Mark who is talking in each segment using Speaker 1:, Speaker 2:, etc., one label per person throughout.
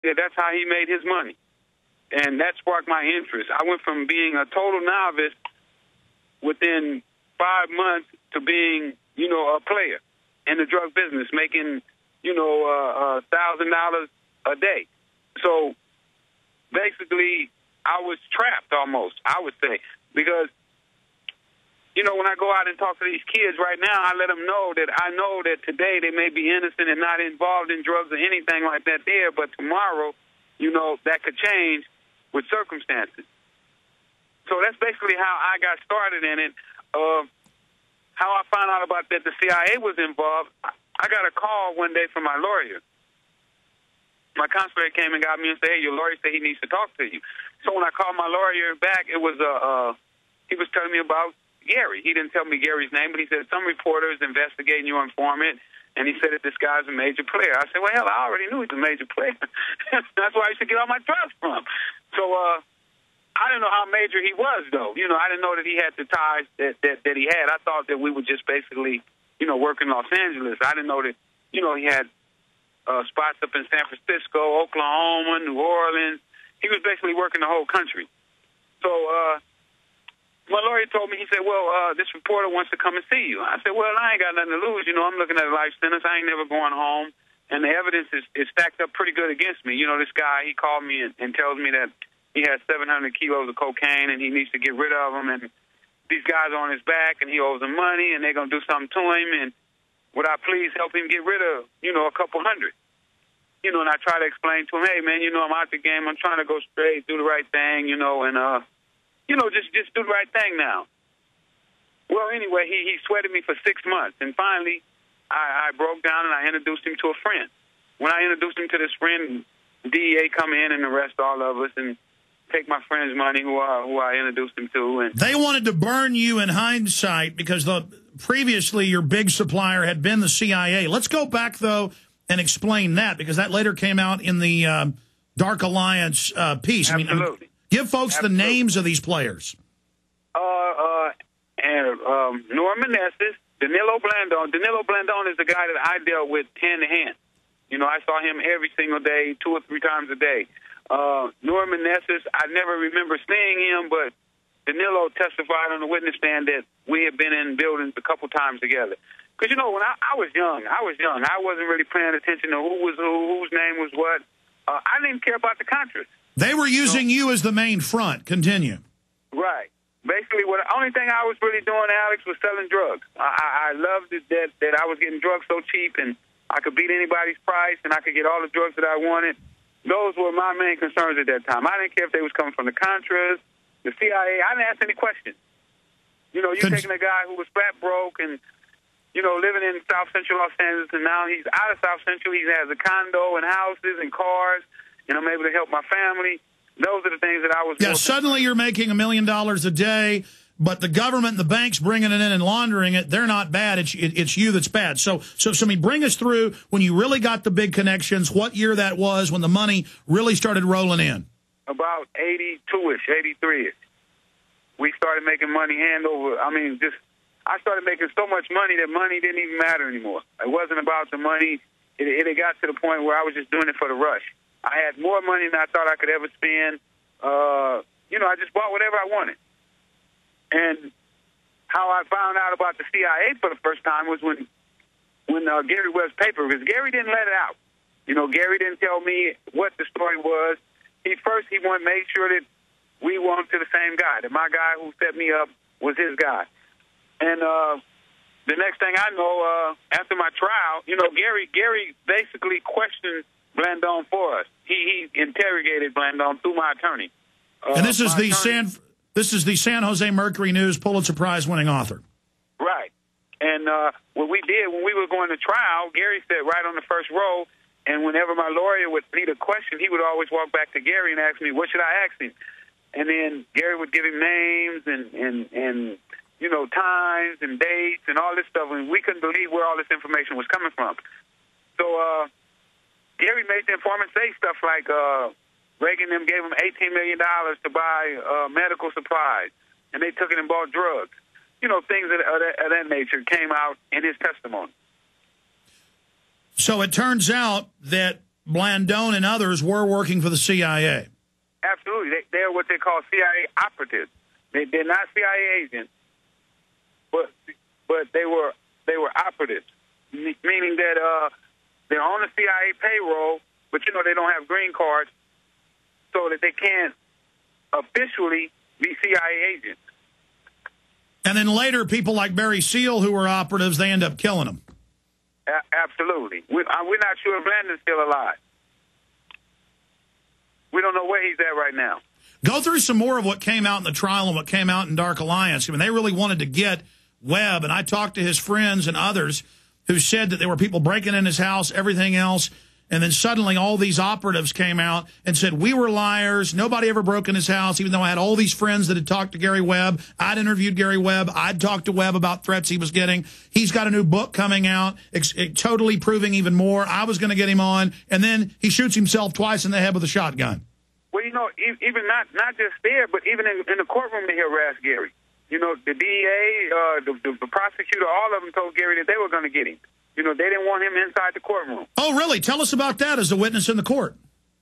Speaker 1: Yeah, that's how he made his money. And that sparked my interest. I went from being a total novice within 5 months to being, a player in the drug business, making, $1,000 a day. So basically, I was trapped almost, I would say, because, when I go out and talk to these kids right now, I let them know that I know that today they may be innocent and not involved in drugs or anything like that there, but tomorrow, that could change with circumstances. So that's basically how I got started in it. How I found out about that the CIA was involved, I got a call one day from my lawyer. My consular came and got me and said, hey, your lawyer said he needs to talk to you. So when I called my lawyer back, it was he was telling me about Gary. He didn't tell me Gary's name, but he said some reporter is investigating your informant, and he said that this guy's a major player. I said, well, hell, I already knew he's a major player. That's where I used to get all my drugs from. So I didn't know how major he was, though. I didn't know that he had the ties that he had. I thought that we were just basically, work in Los Angeles. I didn't know that, he had spots up in San Francisco, Oklahoma, New Orleans. He was basically working the whole country. So my lawyer told me, he said, well, this reporter wants to come and see you. I said, well, I ain't got nothing to lose. I'm looking at a life sentence. I ain't never going home. And the evidence is stacked up pretty good against me. This guy, he called me and tells me that he has 700 kilos of cocaine and he needs to get rid of them. And these guys are on his back and he owes them money and they're going to do something to him. And would I please help him get rid of, a couple hundred? And I try to explain to him, hey, man, I'm out the game. I'm trying to go straight, do the right thing, just do the right thing now. Well, anyway, he sweated me for 6 months. And finally, I broke down and I introduced him to a friend. When I introduced him to this friend, DEA come in and arrest all of us and take my friend's money who I introduced him to. And
Speaker 2: they wanted to burn you in hindsight because previously your big supplier had been the CIA. Let's go back, though, and explain that, because that later came out in the Dark Alliance piece.
Speaker 1: Absolutely.
Speaker 2: Give folks the names of these players.
Speaker 1: Norman Nessus, Danilo Blandon. Danilo Blandon is the guy that I dealt with hand-to-hand. I saw him every single day, 2 or 3 times a day. Norman Nessus, I never remember seeing him, but Danilo testified on the witness stand that we had been in buildings a couple times together. Because, when I was young. I wasn't really paying attention to who was who, whose name was what. I didn't even care about the Contras.
Speaker 2: They were using you as the main front. Continue.
Speaker 1: Right. Basically, the only thing I was really doing, Alex, was selling drugs. I loved it that I was getting drugs so cheap and I could beat anybody's price and I could get all the drugs that I wanted. Those were my main concerns at that time. I didn't care if they was coming from the Contras, the CIA. I didn't ask any questions. You're taking a guy who was flat broke and, living in South Central Los Angeles, and now he's out of South Central. He has a condo and houses and cars, and I'm able to help my family. Those are the things that I was...
Speaker 2: Yeah, suddenly you're making $1 million a day, but the government and the banks bringing it in and laundering it, they're not bad. It's you that's bad. So bring us through when you really got the big connections, what year that was, when the money really started rolling in.
Speaker 1: About 82-ish, 83-ish. We started making money hand over... I started making so much money that money didn't even matter anymore. It wasn't about the money. It got to the point where I was just doing it for the rush. I had more money than I thought I could ever spend. I just bought whatever I wanted. And how I found out about the CIA for the first time was when Gary Webb's paper, because Gary didn't let it out. Gary didn't tell me what the story was. He wanted to make sure that we weren't to the same guy, that my guy who set me up was his guy. And the next thing I know, after my trial, Gary basically questioned Blandon for us. He interrogated Blandon through my attorney.
Speaker 2: And this is the San Jose Mercury News Pulitzer Prize winning author.
Speaker 1: Right. And what we did when we were going to trial, Gary sat right on the first row, and whenever my lawyer would need a question, he would always walk back to Gary and ask me, what should I ask him? And then Gary would give him names and times and dates and all this stuff, and we couldn't believe where all this information was coming from. So Gary made the informant say stuff like Reagan them gave him $18 million to buy medical supplies, and they took it and bought drugs. Things of that nature came out in his testimony.
Speaker 2: So it turns out that
Speaker 1: Blandone and others were working for the CIA. Absolutely. They're what they call CIA operatives. They're not CIA agents, but they were operatives, meaning that they're on the CIA payroll, but, you know, they don't have green cards, so that they can't officially be CIA agents. And then later, people like Barry Seal, who were operatives, they end up killing them. Absolutely. We're not sure if Blandon's still alive. We don't know where he's at right now. Go through some more of what came out in the trial and what came out in Dark Alliance. I mean, they really wanted to get Webb, and I talked to his friends and others who said that there were people breaking in his house, everything else, and then suddenly all these operatives came out and said, we were liars, nobody ever broke in his house, even though I had all these friends that had talked to Gary Webb. I'd interviewed Gary Webb. I'd talked to Webb about threats he was getting. He's got a new book coming out, totally proving even more. I was going to get him on, and then he shoots himself twice in the head with a shotgun. Well, you know, even not just there, but even in the courtroom they harassed Gary. You know, the DEA, the prosecutor, all of them told Gary that they were going to get him. You know, they didn't want him inside the courtroom. Oh, really? Tell us about that as a witness in the court.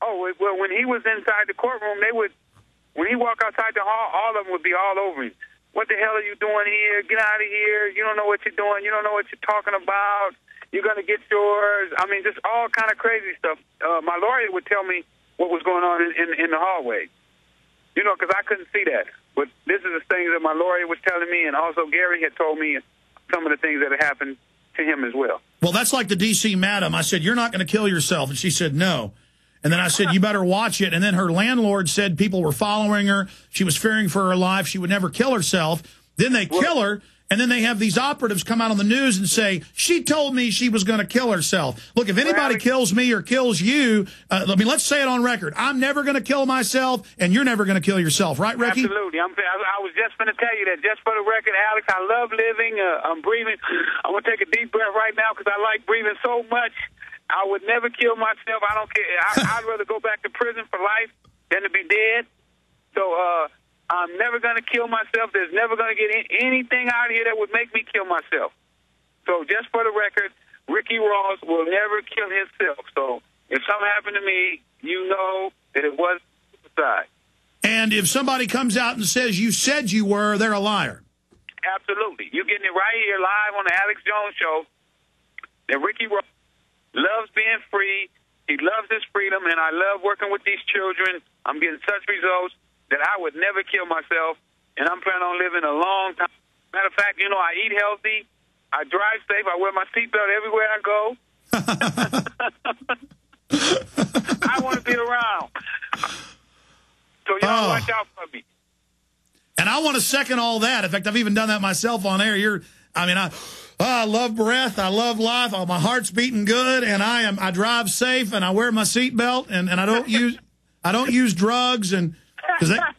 Speaker 1: Oh, well, when he was inside the courtroom, when he walked outside the hall, all of them would be all over him. What the hell are you doing here? Get out of here. You don't know what you're doing. You don't know what you're talking about. You're going to get yours. I mean, just all kind of crazy stuff. My lawyer would tell me what was going on in the hallway. You know, because I couldn't see that. But this is the things that my lawyer was telling me, and also Gary had told me some of the things that had happened to him as well. Well, that's like the D.C. madam. I said, you're not going to kill yourself. And she said, no. And then I said, you better watch it. And then her landlord said people were following her. She was fearing for her life. She would never kill herself. Then they kill her. And then they have these operatives come out on the news and say, she told me she was going to kill herself. Look, if anybody kills me or kills you, let's say it on record. I'm never going to kill myself, and you're never going to kill yourself. Right, Ricky? Absolutely. I was just going to tell you that. Just for the record, Alex, I love living. I'm breathing. I'm going to take a deep breath right now because I like breathing so much. I would never kill myself. I don't care. I'd rather go back to prison for life than to be dead. So, I'm never going to kill myself. There's never going to get anything out here that would make me kill myself. So just for the record, Ricky Ross will never kill himself. So if something happened to me, you know that it was suicide. And if somebody comes out and says you said you were, they're a liar. Absolutely. You're getting it right here live on the Alex Jones Show that Ricky Ross loves being free. He loves his freedom, and I love working with these children. I'm getting such results that I would never kill myself, and I'm planning on living a long time. Matter of fact, you know, I eat healthy, I drive safe, I wear my seatbelt everywhere I go. I want to be around. So y'all watch out for me. And I want to second all that. In fact, I've even done that myself on air. I love breath, I love life, my heart's beating good, and I drive safe, and I wear my seatbelt, and I don't use drugs, and yeah,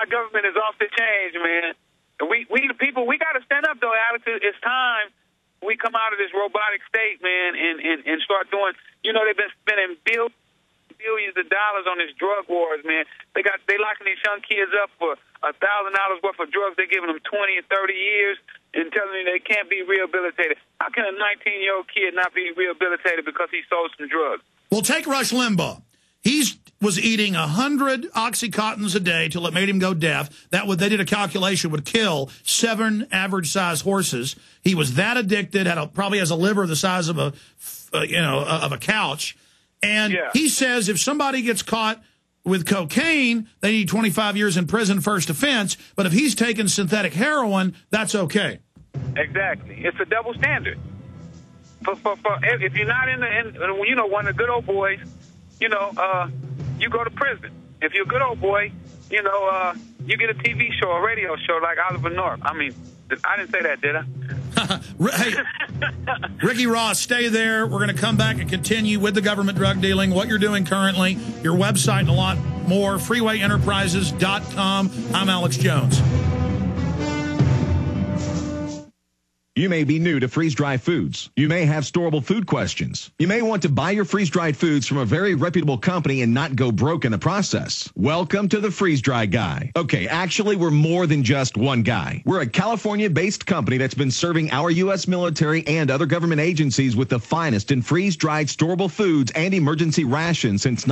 Speaker 1: our government is off the change, man. And we the people, we got to stand up, though, Alex. It's time we come out of this robotic state, man, and start doing. You know, they've been spending billions of dollars on this drug wars, man. They locking these young kids up for $1,000 worth of drugs. They're giving them 20 and 30 years and telling them they can't be rehabilitated. How can a 19-year-old kid not be rehabilitated because he sold some drugs? Well, take Rush Limbaugh. He was eating 100 Oxycontins a day till it made him go deaf. They did a calculation, would kill 7 average-sized horses. He was that addicted, probably has a liver the size of a couch. And he says if somebody gets caught with cocaine, they need 25 years in prison first offense. But if he's taking synthetic heroin, that's okay. Exactly. It's a double standard. If you're not one of the good old boys, you go to prison. If you're a good old boy, you get a TV show, a radio show like Oliver North. I mean, I didn't say that, did I? Hey, Ricky Ross, stay there. We're going to come back and continue with the government drug dealing, what you're doing currently, your website, and a lot more. FreewayEnterprises.com. I'm Alex Jones.
Speaker 3: You may be new to freeze-dried foods. You may have storable food questions. You may want to buy your freeze-dried foods from a very reputable company and not go broke in the process. Welcome to the Freeze-Dry Guy. Okay, actually, we're more than just one guy. We're a California-based company that's been serving our U.S. military and other government agencies with the finest in freeze-dried storable foods and emergency rations since